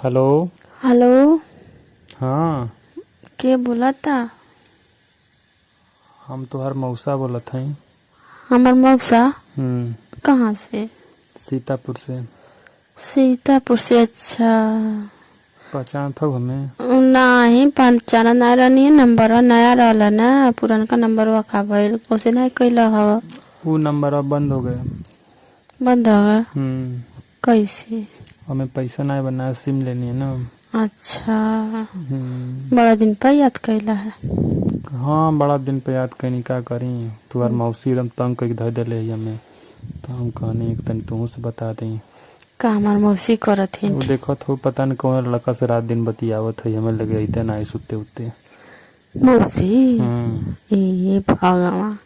Hello. Hello. हाँ, के बोला था? हम तोहर मौसा बोलत हई। हमार मौसा? हम्म। कहाँ से? सीतापुर से। सीतापुर से? अच्छा। पहचान था हमें? नहीं पहचाना नहीं रहनी, नंबर नया रहला ना, पुरानका नंबर खा भइल, कोसे नहीं कैला हो। वो नंबर अब बंद हो गया। बंद हो गया? हम्म। कैसे? हमें पैसा नहीं बनना, सिम लेनी है ना। अच्छा। हम्म। बड़ा दिन पर याद कैला है। हाँ, बड़ा दिन पे याद कहीं का करी। तुहार मौसी एकदम तंग करके धर देले है हमें, तो हम कहनी एक तन तू से बता दी। का हमार मौसी करत वो है? देखो तो पता नहीं कौन लड़का से रात दिन बतियावत है, हमें लगे इतने ना सुते उते। मौसी? हम्म। ये भगवान,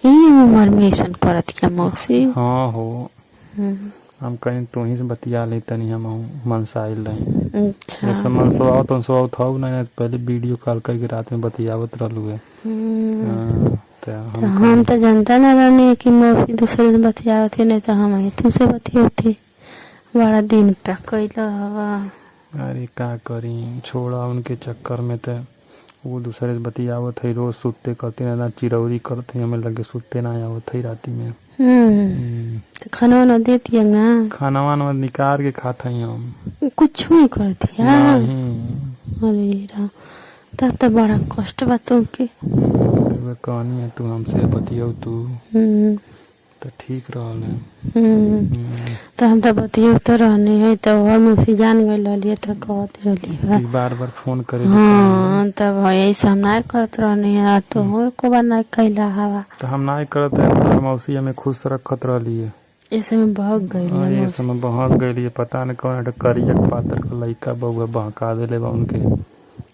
ये उम्र में ऐसा करत क्या मौसी? हाँ हो। हम्म, हम कहीं तू ही से बतिया ले तनी, हम मनसाइल रही। अच्छा। जैसे मनसवा तो सवा था ना, पहले वीडियो कॉल करके रात में बतियावत रहलू है। हाँ, तो तो हम हम कहीं। तो जानता ना रहनी कि मौसी दूसरे से बतियावत थी, नहीं तो हम ही तुमसे बतियावती। बड़ा दिन पे कैला हवा। अरे का करी, छोड़ा उनके चक्कर में तो वो दूसरे से बतियावत है, रोज सुते करते ना चिरौरी करते, हमें लगे सुते ना आवत है राती में। तो खाना वाना देती है ना? खाना वाना निकाल के खाते हैं हम। कुछ नहीं करती है? नहीं। अरे राम, तब तो बड़ा कष्ट बा तुमके। तो कहानी है, तू हमसे बतियो तू हम्म। तो ठीक रहल है। तो हम तो बतियो तो रहने है, तो और मौसी जान गई रही तो कहते रही है। बार बार फोन करे। हाँ, तब यही सब नहीं करते रहने है, तो हो को बार नहीं कैला हवा। तो हम ना करते हैं, तो मौसी हमें खुश रखत रही है। ऐसे में भाग गई है ये मौसी। समय बहक गई है, पता नहीं कौन करिया पात्र का लड़का बउआ बहका देले बा उनके।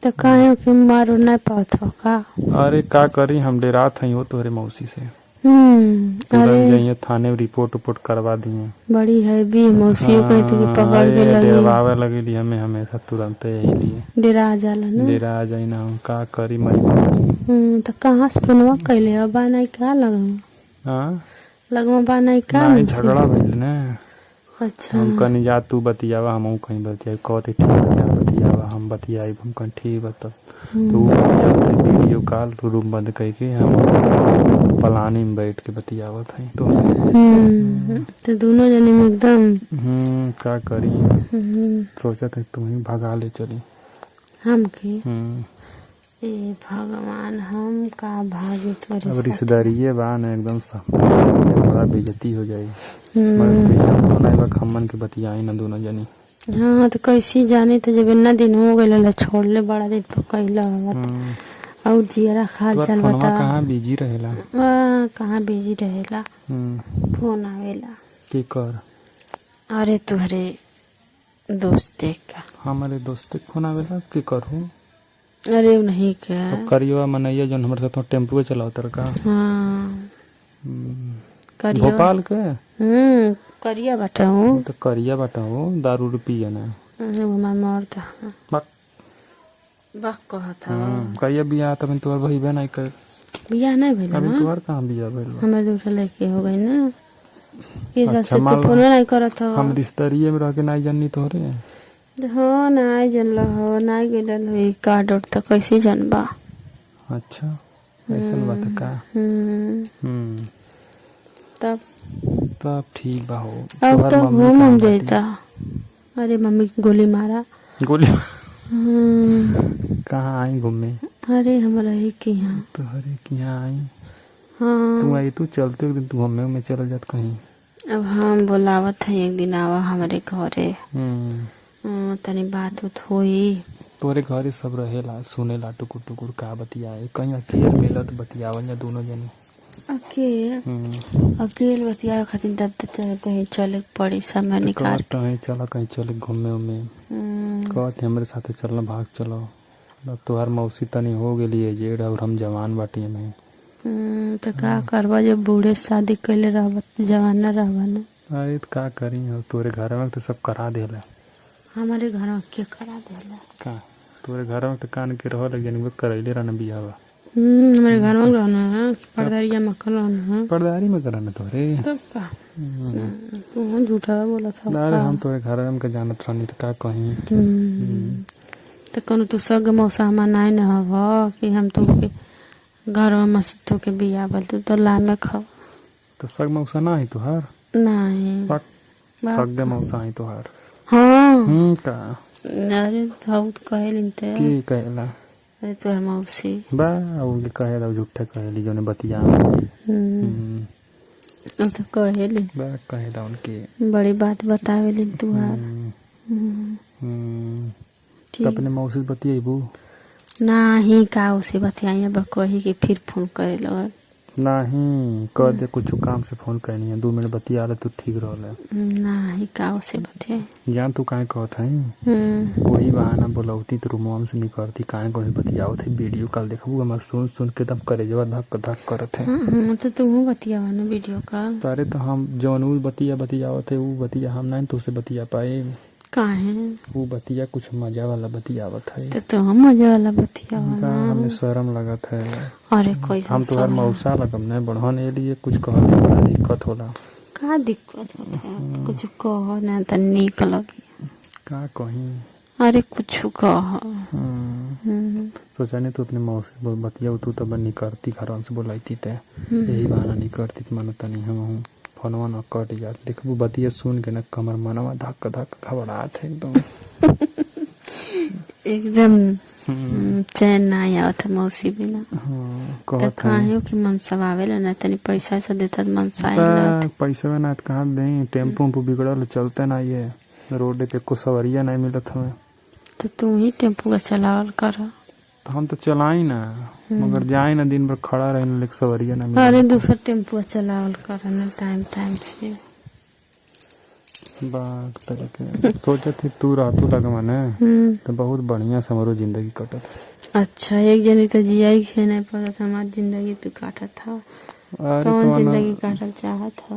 तो काहे कि मारो नहीं पात हो का? अरे का करी, हम डेरात हई हो तोहरे मौसी से। तुरंत अरे जाइए थाने में रिपोर्ट उपोर्ट करवा दिए। बड़ी हैवी मौसियों कहती कि हाँ, पकड़ के अरे लगी। डरवावे लगी हमें हमेशा तुरंत यही लिए। डेरा आ जाला ना। डेरा आ जाई ना, हम का करी मजबूरी। तो कहाँ से फोनवा कैले अब नहीं का हाँ, लगवा बा नहीं का नहीं मुझसे? झगड़ा भइल ना। अच्छा। हम कहनी जा तू बतियावा, हम कहीं बतिया कहते ठीक है जा बतियावा, हम बतियाई, हम कहीं ठीक बता। तो वो बतियावत है वीडियो कॉल, रूम बंद करके हम पलानी में बैठ के बतियावत है तो तो दोनों जने में एकदम। का करी। सोचा था तुम ही भगा ले चली। हम के हम्म। ए भगवान, हम का भागे तोरे अब साथ। रिश्तेदारी बा ना, एकदम सब बड़ा बेइज्जती हो जाएगी। बस खम्मन के बतियाई ना दोनों जनी। हाँ, तो कैसी जाने, तो जब इतना दिन हो गए छोड़ ले, बड़ा दिन पर कैला हुआ। और जियरा हाल तो चाल फोनवा बता। कहाँ बिजी रहेला? कहाँ बिजी रहेला, फोन आवेला। के कर? अरे तुहरे दोस्त देख का। हमारे दोस्त के फोन आवेला के करू? अरे नहीं क्या? अब करियो मनैया जो हमारे साथ टेम्पो चलाओ तर का। हाँ, करिया। भोपाल के। करिया बाटा हूँ। तो करिया बाटा हो, दारू रुपया ना। हमार मर्द बक। बक कहता। कहिया बिया तब तोहर भइबे नहीं कर। बियाह नहीं भइल अभी ना? तोहर कहाँ बिया भइल बा? हमारे दूसरा लड़की हो गई ना, ये अच्छा, सबसे तो मान फोन नहीं करत हो। हम रिश्तेदारिये में रह के नहीं जाननी तोहरे। हाँ, नहीं जानल हो, नहीं गेल हो कार्ड उठ तो कैसे जानबा। अच्छा, ऐसा बात है का? तब तब ठीक बा हो। अब तोहर तो मम्मी घूम कहाँ जाता। अरे मम्मी गोली मारा। गोली हम्म। कहाँ आई घूमने? अरे हमारा ही की यहाँ। तोहरे के यहाँ आई? हाँ, तू आई, तू चलते एक दिन तू घूमने में चल जात कहीं। अब हम बोलावत है एक दिन आवा हमारे घरे। तनी बात उत होई। तोरे घरे सब रहेला, सुनेला टुकुर टुकुर का बतियाए, कहीं अकेले मिलत बतियावल जा दोनों जनी। अकेले बतिया खातिर तब तो चल कहीं चले पड़ी, समय निकाल के। कहीं चला, कहीं चले घूमे उमे। कहते हमरे साथे चलना, भाग चलो। अब तोहार मौसी तनी हो गेली है जेड़, और हम जवान बाटी में। तो का करबा, जब बूढ़े शादी कैले रहब जवान रहबा ना। अरे तो का करी, अब तोरे घर में तो सब करा देला। हमारे घर में के करा देला? का तोरे घर में तो कान के रहो लगे करैले रहना बियाह। हमारे घर में रहना है कि पर्दारिया में कर रहना है। पर्दारी में कराना तोरे। तब का तू झूठा बोला था। अरे हम तोरे घर में के जानत रहनी तो का कहीं। तो कौन तू सग मौसा हमार नाई न हव कि हम तो के घर में मस्त के बिया बल तू तो ला में खाओ। तो सग मौसा ना ही तुहार। नहीं सग मौसा ही तुहार। हाँ का अरे थाउ तो कहेलिन ते की कहेला। अरे तोहर मौसी बा उनके कहेला झूठे कहेली जोने बतिया। अब तो कहेलिन बा कहेला उनके बड़ी बात बतावेलिन तुहार। तो अपने मौसी से बतियाबू। नाही का उसे बतियाई अब कही कि फिर फोन करे लगल। नहीं कह दे कुछ काम से फोन करनी है 2 मिनट बतिया ले तू ठीक रहले। नाही का उसे बतियाई जान तू काहे कहत है वही बहाना बोलौती तो रूम से निकलती काहे को बतियाओ थे वीडियो कॉल देखबू हमर सुन सुन के तब करे जवा धक धक करत है। तो तू बतियावा ना वीडियो कॉल। तारे तो हम जौन उ बतियाओ थे वो बतिया हम नहीं तो से बतिया पाए। काहे वो बतिया कुछ मजा वाला बतियावत है। तो हम मजा वाला बतियावा ना। हमें शर्म लगत है। अरे कोई हम तो हर मौसा लगम नहीं बढ़न ए लिए कुछ कहने बड़ा दिक्कत होला। का दिक्कत होता है कुछ कह ना तो निक लगी का कहीं। अरे कुछ कह सोचा नहीं तो अपने मौसी बोल बतिया तू तो बनी करती घर से बोलाती थे यही बहाना नहीं करती तो मानता नहीं हम फोनवा न कट जात देखबू बतिया सुन के न कमर मनवा धक धक घबरात है एकदम। एकदम चैन ना आवत मौसी बिना। तो काहे कि मन सब आवेला ना तनी पैसा से देता मन साइल पैसा ना कहाँ दे टेम्पो उम्पो बिगड़ल चलते ना ये रोड पे को सवरिया नहीं मिलत हमें। तो तू ही टेम्पो का चलावल कर। तो हम तो चलाई ना मगर जाए ना दिन भर खड़ा रहे ना लेकिन सवरिया ना मिलत। अरे दूसरा टेम्पो चलावल कर ना टाइम टाइम से। बात तरीके सोचा थी तू रहतू लग मने तो बहुत बढ़िया से हमारो जिंदगी कटत। अच्छा एक जनी तो जिया ही खे नहीं पता था हमारी जिंदगी तू काटत था। कौन जिंदगी काटल चाहत था।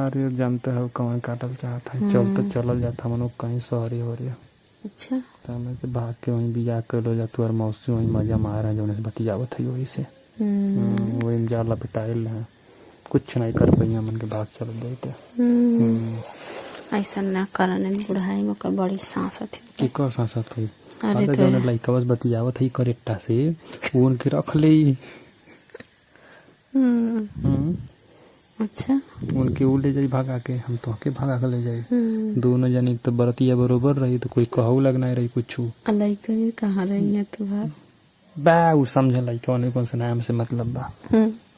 अरे जानते हो कौन काटल चाहत है चलते चलल जाता मनो कहीं शहरी हो रही। अच्छा हमें तो भाग के वहीं बिया कर लो जातू और मौसी वहीं मजा मार रहे जो बतियावत है वही से वही जाला पिटाइल है कुछ नहीं कर पाई मन के भाग चल देते। ऐसा ना करने बुढ़ाई में कर बड़ी सांस थी की को सांसत है। अरे तो लइका बस बतियावत है करेक्टा से उनके रख ले। अच्छा उनके वो ले जाई भागा के हम तो के भागा के ले जाई दोनों जनी तो बरतिया बरोबर रही तो कोई कहू लगना रही कुछ। लइका कहाँ रही है तुहार बा वो समझे लइका कौन से नाम से मतलब बा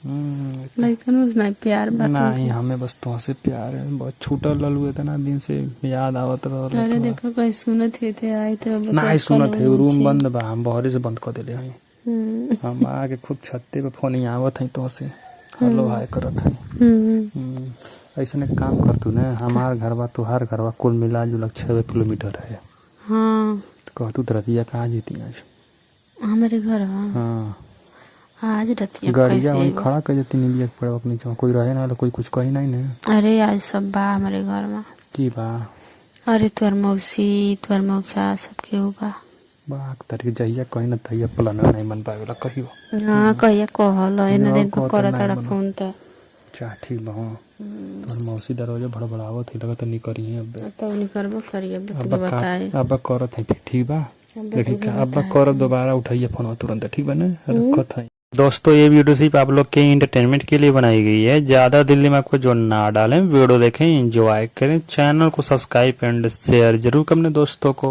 लइकन नहीं प्यार बात नहीं हमें बस तो से प्यार है बहुत छूटल ललू इतना दिन से याद आवत रहा। अरे देखो कोई सुनत ही थे आई तो नहीं सुनत है रूम बंद बा हम बहरे से बंद कर देले हई हम आके खुद छत्ते पे फोन आवत है तो से हेलो हाय करत है। ऐसा काम कर तू ना हमार घर बा तुहार घर बा कुल मिला जुला 6 किलोमीटर है। हाँ तो कह तू रतिया कहाँ जीती आज हमारे घर। हाँ आज रतिया गाड़िया वहीं खड़ा कर देती नींद पड़े अपनी कोई रहे ना कोई कुछ कही नहीं ना। अरे आज सब बा हमारे घर में की बा। अरे तुअर मौसी तुअर मौसा सबके हो बा बाक तरीके जहिया कहीं ना तहिया प्लान नहीं बन पाएला कहियो। हाँ कहिया कहल एने दिन पर करत तड़ा फोन त चा ठीक बा। तोर मौसी दरवाजा भड़बड़ावत है लगत नहीं करी है अब तो नहीं करबो करिए अब बताए अब करत है ठीक बा। देखिए अब कर दोबारा उठाइए फोन तुरंत ठीक बा ना रखत है। दोस्तों ये वीडियो सिर्फ आप लोग के एंटरटेनमेंट के लिए बनाई गई है ज्यादा दिल्ली में आपको जो ना डालें वीडियो देखें एंजॉय करें चैनल को सब्सक्राइब एंड शेयर जरूर करें दोस्तों को।